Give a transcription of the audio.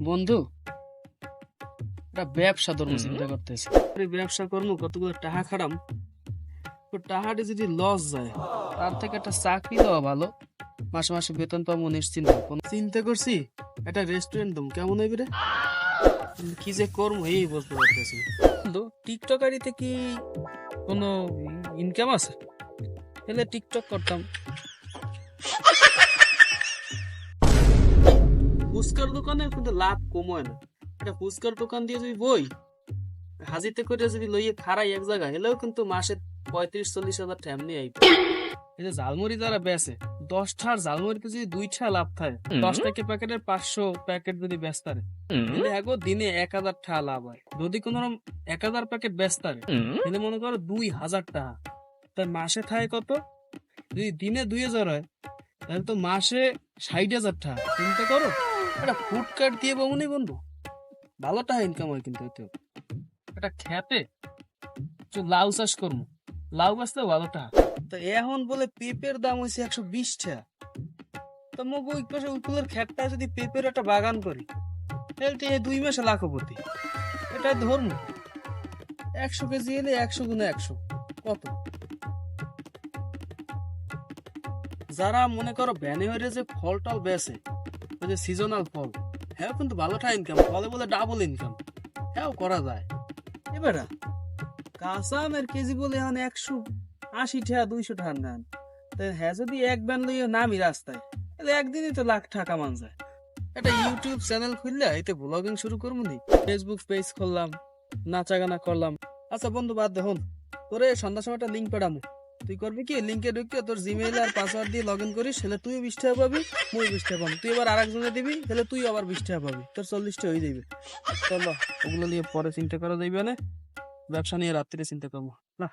বন্ধু, একটা ব্যবসা ধর্ম চিন্তা করতেছি। এই ব্যবসা করবো, কতগুলো টাকা খাটাম, তো টাকাটি যদি লস যায় তার থেকে একটা চাকরি দেওয়া ভালো। মাসে মাসে বেতন পাবো নিশ্চিন্ত। কোনো চিন্তা করছি একটা রেস্টুরেন্ট দম, কেমন হইবে রে? কিন্তু কি যে করবো এই বুঝতে পারতেছি না। বন্ধু, টিকটকারিতে কি কোনো ইনকাম আছে? তাহলে টিকটক করতাম। ফুচকার দোকানে কিন্তু লাভ কম হয় না। একটা ফুচকার দোকান দিয়ে যদি বই হাজিতে করে যদি লইয়ে খাড়াই এক জায়গায় এলেও কিন্তু মাসে 35-40 হাজার টাকা এমনি আইবে। এই যে ঝালমুড়ি যারা বেচে, 10টার ঝালমুড়িতে যদি 2টা লাভ থাকে, 10 টাকা প্যাকেটের 500 প্যাকেট যদি বেচতারে, তাহলে এগো দিনে 1,000 টাকা লাভ হয়। যদি কোনো 1,000 প্যাকেট বেচতারে, তাহলে মনে করো 2,000 টাকা। তাই মাসে থাকে কত? যদি দিনে 2,000 হয়, তাহলে তো মাসে 60,000 টাকা। চিন্তা করো, একটা ফুডকার্ট দিয়ে বমনি বন্ধু, ভালো টাকা ইনকাম হয় কিন্তু এতেও। একটা খেতে লাউ চাষ করবো, লাউ গাছতে ভালো টাকা। তো এখন বলে পেঁপের দাম হয়েছে 120 টাকা। তো মোক ওই পাশে উকুলের খেতটা যদি পেঁপের একটা বাগান করি, তাহলে তো এই 2 মাসে লাখপতি। এটা ধরবো 100 কেজি এলে 100 × 100 কত? যারা মনে করো ভ্যানে হয়ে যে ফল টল বেছে, ওই যে সিজনাল ফল, হ্যাঁ কিন্তু ভালো টাকা ইনকাম, ফলে বলে ডাবল ইনকাম, হ্যাঁ করা যায়। এবারে কাঁচা আমের কেজি বলে এখন 180 টাকা 200 টাকা নেন। তাই হ্যাঁ যদি এক ব্যান লইয়ে নামি রাস্তায়, তাহলে একদিনই তো লাখ টাকা মান যায়। একটা ইউটিউব চ্যানেল খুললে এতে ব্লগিং শুরু করবো নি, ফেসবুক পেজ খুললাম, নাচা গানা করলাম। আচ্ছা বন্ধু, বাদ দেখুন, তোরে সন্ধ্যার সময় একটা লিঙ্ক পাঠামু। তুই করবি কি, লিঙ্কে ঢুকে তোর জিমেইল আর পাসওয়ার্ড দিয়ে লগ ইন করিস, তাহলে তুইও 20 টাকা পাবি, মুই 20 টাকা পাবি। তুই এবার আরেকজনে দিবি, তাহলে তুই আবার 20 টাকা পাবি, তোর 40 টাকা হয়ে যাবে। চলো, ওগুলো নিয়ে পরে চিন্তা করা যাইবে না, ব্যবসা নিয়ে রাত্রে চিন্তা করবো না।